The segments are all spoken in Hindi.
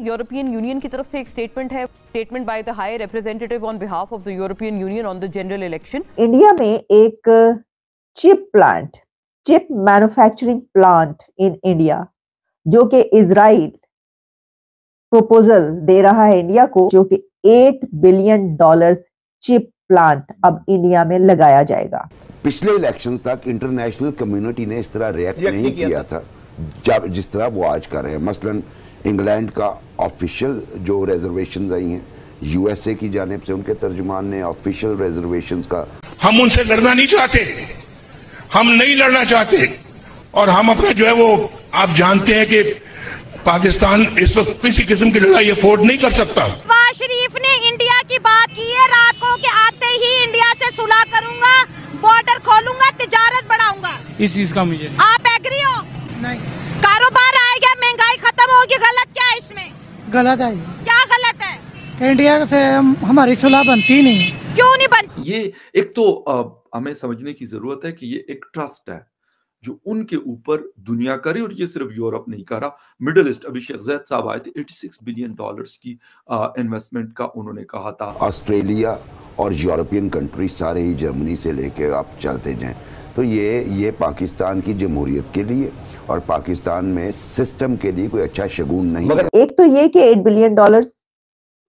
यूरोपियन यूनियन की तरफ से एक statement by the high representative on behalf of the European union on the general election. India में एक chip manufacturing plant in India, जो कि इजराइल प्रपोजल दे रहा है इंडिया को, जो कि $8 बिलियन चिप प्लांट अब इंडिया में लगाया जाएगा। पिछले इलेक्शन तक इंटरनेशनल कम्युनिटी ने इस तरह रिएक्ट नहीं किया था जब जिस तरह वो आज कर रहे हैं। मसलन इंग्लैंड का ऑफिशियल जो रिजर्वेशंस आई हैं, यूएसए की जानिब से उनके तर्जुमान ने ऑफिशियल रिजर्वेशंस का, हम उनसे लड़ना नहीं चाहते, हम नहीं लड़ना चाहते, और हम अपना जो है वो आप जानते हैं कि पाकिस्तान इस वक्त किसी किस्म की लड़ाई अफोर्ड नहीं कर सकता। नवाज शरीफ ने इंडिया की बात की है, रात को के आते ही इंडिया से सुलह करूंगा, बॉर्डर खोलूंगा, तिजारत बढ़ाऊंगा। इस चीज का मुझे आप एग्री हो? नहीं। कारोबार आएगा, महंगाई खत्म होगी, गलत क्या है इसमें? गलत है। क्या गलत है? कि इंडिया से हमारी सुलह बनती नहीं। क्यों नहीं बनती? ये एक तो हमें समझने की जरूरत है कि ये एक ट्रस्ट है जो उनके ऊपर दुनिया करे, और ये सिर्फ यूरोप नहीं कर रहा, मिडिल ईस्ट। अभी शेख ज़ैद साहब आए थे, $86 बिलियन की इन्वेस्टमेंट का उन्होंने कहा था। ऑस्ट्रेलिया और यूरोपियन कंट्री सारे ही जर्मनी से लेके आप चलते जाएं तो ये पाकिस्तान की जमहूरियत के लिए और पाकिस्तान में सिस्टम के लिए कोई अच्छा शगुन नहीं है। एक तो ये कि $8 बिलियन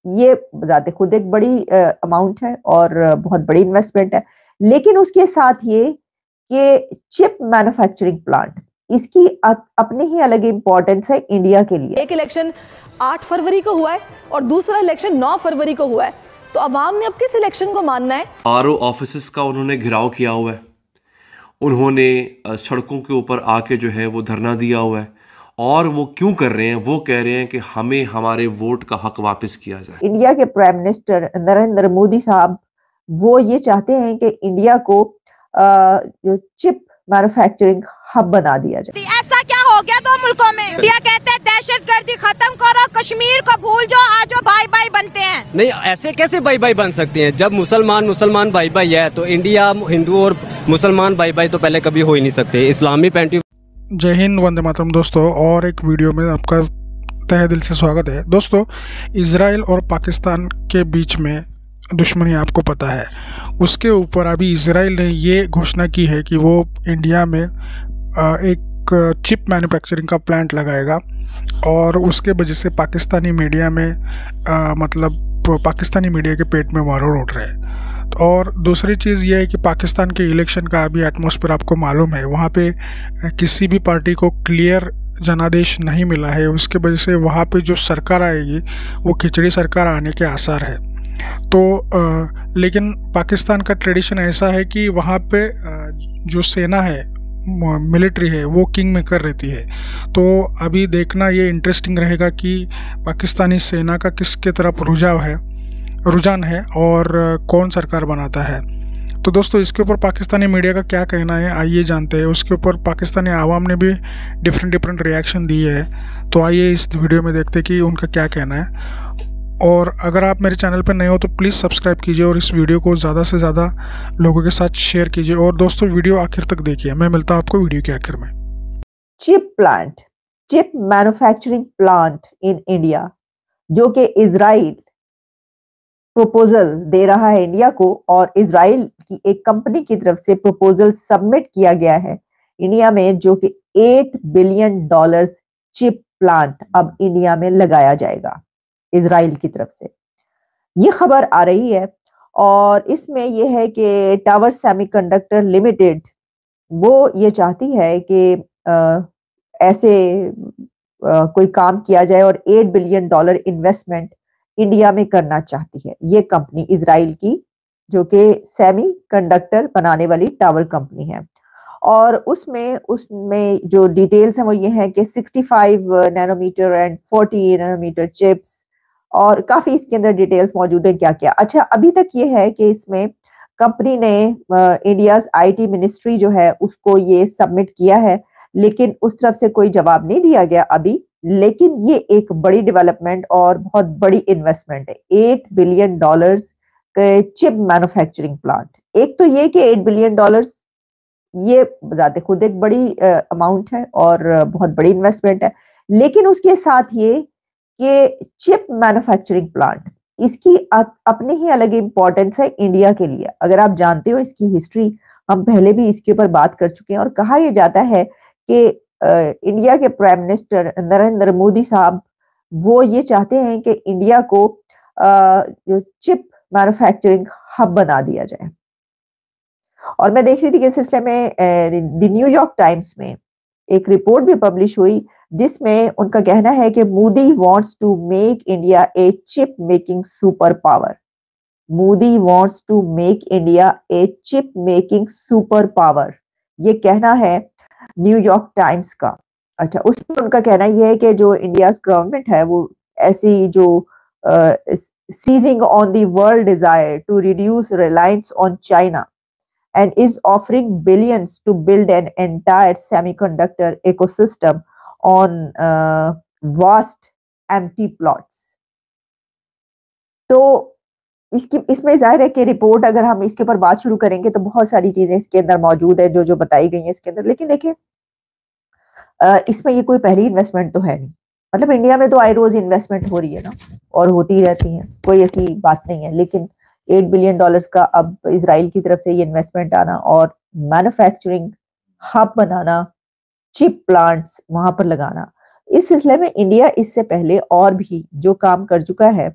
ये ज़ाते खुद एक बड़ी अमाउंट है और बहुत बड़ी इन्वेस्टमेंट है, लेकिन उसके साथ ये कि चिप मैन्युफैक्चरिंग प्लांट, इसकी अपनी ही अलग इंपॉर्टेंस है इंडिया के लिए। एक इलेक्शन 8 फरवरी को हुआ है और दूसरा इलेक्शन 9 फरवरी को हुआ है, तो अवाम ने अब किस इलेक्शन को मानना है? आरओ ऑफिसेस का उन्होंने घिराव किया हुआ है, उन्होंने सड़कों के ऊपर आके जो है वो धरना दिया हुआ है, और वो क्यों कर रहे हैं? वो कह रहे हैं कि हमें हमारे वोट का हक वापस किया जाए। इंडिया के प्राइम मिनिस्टर नरेंद्र मोदी साहब वो ये चाहते हैं कि इंडिया को जो चिप मैन्युफैक्चरिंग हब बना दिया जाए। ऐसा क्या हो गया दो मुल्कों में? इंडिया कहते हैं दहशतगर्दी खत्म करो, कश्मीर को भूल जाओ, आज भाई भाई बनते हैं। नहीं, ऐसे कैसे भाई भाई बन सकते हैं? जब मुसलमान भाई भाई है तो इंडिया हिंदू और मुसलमान भाई भाई तो पहले कभी हो ही नहीं सकते। इस्लामी पेंटी। जय हिंद, वंदे मातरम दोस्तों, और एक वीडियो में आपका तहे दिल से स्वागत है। दोस्तों, इजराइल और पाकिस्तान के बीच में दुश्मनी आपको पता है, उसके ऊपर अभी इजराइल ने ये घोषणा की है कि वो इंडिया में एक चिप मैन्युफैक्चरिंग का प्लांट लगाएगा, और उसके वजह से पाकिस्तानी मीडिया में पाकिस्तानी मीडिया के पेट में मारोड़ उठ रहे हैं। और दूसरी चीज़ ये है कि पाकिस्तान के इलेक्शन का अभी एटमॉस्फेयर आपको मालूम है, वहाँ पे किसी भी पार्टी को क्लियर जनादेश नहीं मिला है, उसके वजह से वहाँ पे जो सरकार आएगी वो खिचड़ी सरकार आने के आसार है। तो लेकिन पाकिस्तान का ट्रेडिशन ऐसा है कि वहाँ पे जो सेना है, मिलिट्री है, वो किंग मेकर रहती है। तो अभी देखना ये इंटरेस्टिंग रहेगा कि पाकिस्तानी सेना का किसके तरफ रुझान है और कौन सरकार बनाता है। तो दोस्तों, इसके ऊपर पाकिस्तानी मीडिया का क्या कहना है आइए जानते हैं। उसके ऊपर पाकिस्तानी आवाम ने भी डिफरेंट रिएक्शन दिए है, तो आइए इस वीडियो में देखते हैं कि उनका क्या कहना है। और अगर आप मेरे चैनल पर नए हो तो प्लीज़ सब्सक्राइब कीजिए और इस वीडियो को ज़्यादा से ज़्यादा लोगों के साथ शेयर कीजिए। और दोस्तों, वीडियो आखिर तक देखिए। मैं मिलता हूँ आपको वीडियो के आखिर में। Chip manufacturing plant in India, जो कि इजराइल प्रपोजल दे रहा है इंडिया को, और इजराइल की एक कंपनी की तरफ से प्रपोजल सबमिट किया गया है इंडिया में, जो कि $8 बिलियन चिप प्लांट अब इंडिया में लगाया जाएगा इजराइल की तरफ से। ये खबर आ रही है, और इसमें यह है कि टावर सेमीकंडक्टर लिमिटेड वो ये चाहती है कि ऐसे कोई काम किया जाए और $8 बिलियन इन्वेस्टमेंट इंडिया में करना चाहती है ये कंपनी इजराइल की, जो कि सेमी कंडक्टर बनाने वाली टावर कंपनी है। और उसमें जो डिटेल्स हैं वो ये हैं कि 65 नैनोमीटर एंड 40 नैनोमीटर चिप्स, और काफी इसके अंदर डिटेल्स मौजूद है क्या क्या। अच्छा, अभी तक ये है कि इसमें कंपनी ने इंडियाज आईटी मिनिस्ट्री जो है उसको ये सबमिट किया है, लेकिन उस तरफ से कोई जवाब नहीं दिया गया अभी। लेकिन ये एक बड़ी डेवलपमेंट और बहुत बड़ी इन्वेस्टमेंट है, $8 बिलियन के चिप मैन्युफैक्चरिंग प्लांट। एक तो ये कि $8 बिलियन ये ज़ाते खुद एक बड़ी अमाउंट है और बहुत बड़ी इन्वेस्टमेंट है, लेकिन उसके साथ ये कि चिप मैन्युफैक्चरिंग प्लांट, इसकी अपनी ही अलग इंपॉर्टेंस है इंडिया के लिए। अगर आप जानते हो इसकी हिस्ट्री, हम पहले भी इसके ऊपर बात कर चुके हैं, और कहा यह जाता है कि इंडिया के प्राइम मिनिस्टर नरेंद्र मोदी साहब वो ये चाहते हैं कि इंडिया को जो चिप मैन्युफैक्चरिंग हब बना दिया जाए। और मैं देख रही थी कि इस सिलसिले में द न्यूयॉर्क टाइम्स में एक रिपोर्ट भी पब्लिश हुई जिसमें उनका कहना है कि Modi wants to make India a chip making super power. Modi wants to make India a chip making super power, ये कहना है न्यूयॉर्क टाइम्स का। अच्छा, उसमें उनका कहना यह है कि जो इंडिया गवर्नमेंट है वो ऐसी जो seizing on the world desire to reduce reliance on China and is offering billions to build an entire semiconductor ecosystem on vast empty plots। तो इसमें जाहिर है कि रिपोर्ट, अगर हम इसके ऊपर बात शुरू करेंगे तो बहुत सारी चीजें इसके अंदर मौजूद है जो बताई गई हैं इसके अंदर। लेकिन देखिए, इसमें ये कोई पहली इन्वेस्टमेंट तो है नहीं। मतलब इंडिया में तो आए रोज इन्वेस्टमेंट हो रही है ना, और होती रहती है, कोई ऐसी बात नहीं है। लेकिन $8 बिलियन का अब इजराइल की तरफ से ये इन्वेस्टमेंट आना और मैन्युफैक्चरिंग हब बनाना, चिप प्लांट्स वहां पर लगाना, इस सिलसिले में इंडिया इससे पहले और भी जो काम कर चुका है,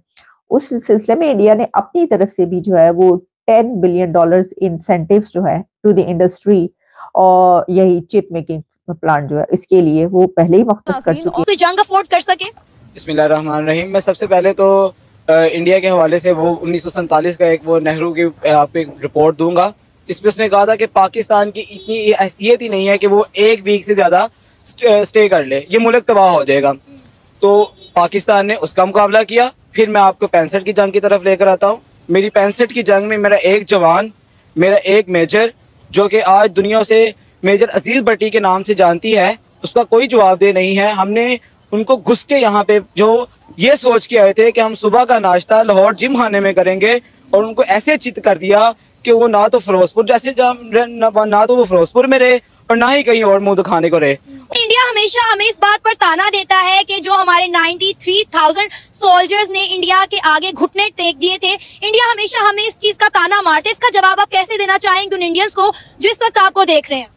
उस सिलसिले में इंडिया ने अपनी तरफ से भी जो है वो $10 बिलियन इंसेंटिव्स जो है टू द इंडस्ट्री, और यही चिप मेकिंग प्लांट जो है इसके लिए वो पहले ही मुख्तस कर चुके हैं। तो जंग अफोर्ड कर सके। बिस्मिल्लाहिर्रहमानिर्रहीम। मैं सबसे पहले तो इंडिया के हवाले से वो 1947 का एक वो नेहरू की आपको एक रिपोर्ट दूंगा, जिसमें उसने कहा था कि पाकिस्तान की इतनी हैसियत ही नहीं है कि वो एक वीक से ज़्यादा स्टे कर ले, ये मुल्क तबाह हो जाएगा। तो पाकिस्तान ने उसका मुकाबला किया। फिर मैं आपको 65 की जंग की तरफ लेकर आता हूँ। मेरी 65 की जंग में मेरा एक जवान, मेरा एक मेजर, जो कि आज दुनिया से मेजर अजीज भट्टी के नाम से जानती है, उसका कोई जवाबदेह नहीं है। हमने उनको घुस के यहाँ पे जो ये सोच के आए थे कि हम सुबह का नाश्ता लाहौर जिम खाने में करेंगे, और उनको ऐसे चित कर दिया कि वो ना तो फिरोजपुर जैसे ना तो वो फिरोजपुर में रहे और ना ही कहीं और मुंह दिखाने को रहे। इंडिया हमेशा हमें इस बात पर ताना देता है कि जो हमारे 93,000 सोल्जर्स ने इंडिया के आगे घुटने टेक दिए थे, इंडिया हमेशा हमें इस चीज का ताना मारते। इसका जवाब आप कैसे देना चाहेंगे उन इंडियंस को जो इस वक्त आपको देख रहे हैं?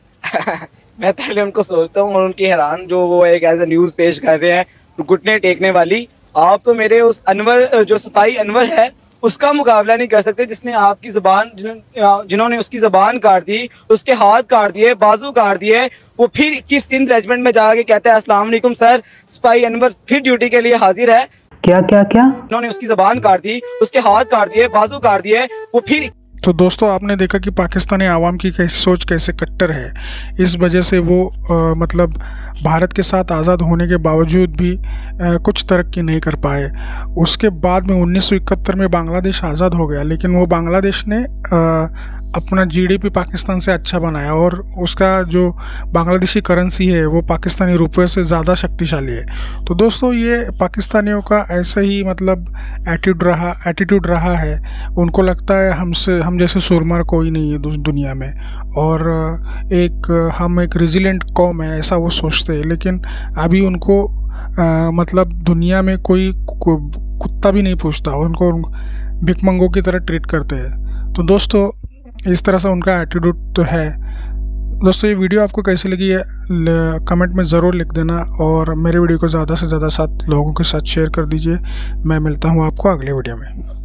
मैं पहले उनको सोचता हूँ और उनकी हैरान जो वो एक एज ए न्यूज पेश कर रहे हैं घुटने टेकने वाली। आप तो मेरे उस अनवर जो सिपाही अनवर है उसका मुकाबला नहीं कर सकते, जिसने आपकी ज़बान, जिन्होंने उसकी ज़बान काट दी, उसके हाथ काट दिए, बाजू काट दिए। वो फिर 21 सिंध रेजिमेंट में जाके कहता है अस्सलाम वालेकुम सर, सिपाही अनवर फिर ड्यूटी के लिए हाजिर है। क्या क्या क्या? उन्होंने उसकी ज़बान काट दी, उसके हाथ काट दिए, बाजू काट दिए। वो फिर तो दोस्तों, आपने देखा कि पाकिस्तानी आवाम की सोच कैसे कट्टर है। इस वजह से वो मतलब भारत के साथ आज़ाद होने के बावजूद भी कुछ तरक्की नहीं कर पाए। उसके बाद में 1971 में बांग्लादेश आज़ाद हो गया, लेकिन वो बांग्लादेश ने अपना जीडीपी पाकिस्तान से अच्छा बनाया, और उसका जो बांग्लादेशी करेंसी है वो पाकिस्तानी रुपये से ज़्यादा शक्तिशाली है। तो दोस्तों, ये पाकिस्तानियों का ऐसा ही मतलब एटीट्यूड रहा है। उनको लगता है हम जैसे सुरमार कोई नहीं है दुनिया में, और हम एक रेजिलेंट कौम है, ऐसा वो सोचते हैं। लेकिन अभी उनको मतलब दुनिया में कोई कुत्ता भी नहीं पूछता, उनको भिखमंगों की तरह ट्रीट करते हैं। तो दोस्तों, इस तरह से उनका एटीट्यूड तो है। दोस्तों, ये वीडियो आपको कैसी लगी है कमेंट में ज़रूर लिख देना, और मेरे वीडियो को ज़्यादा से ज़्यादा लोगों के साथ शेयर कर दीजिए। मैं मिलता हूँ आपको अगले वीडियो में।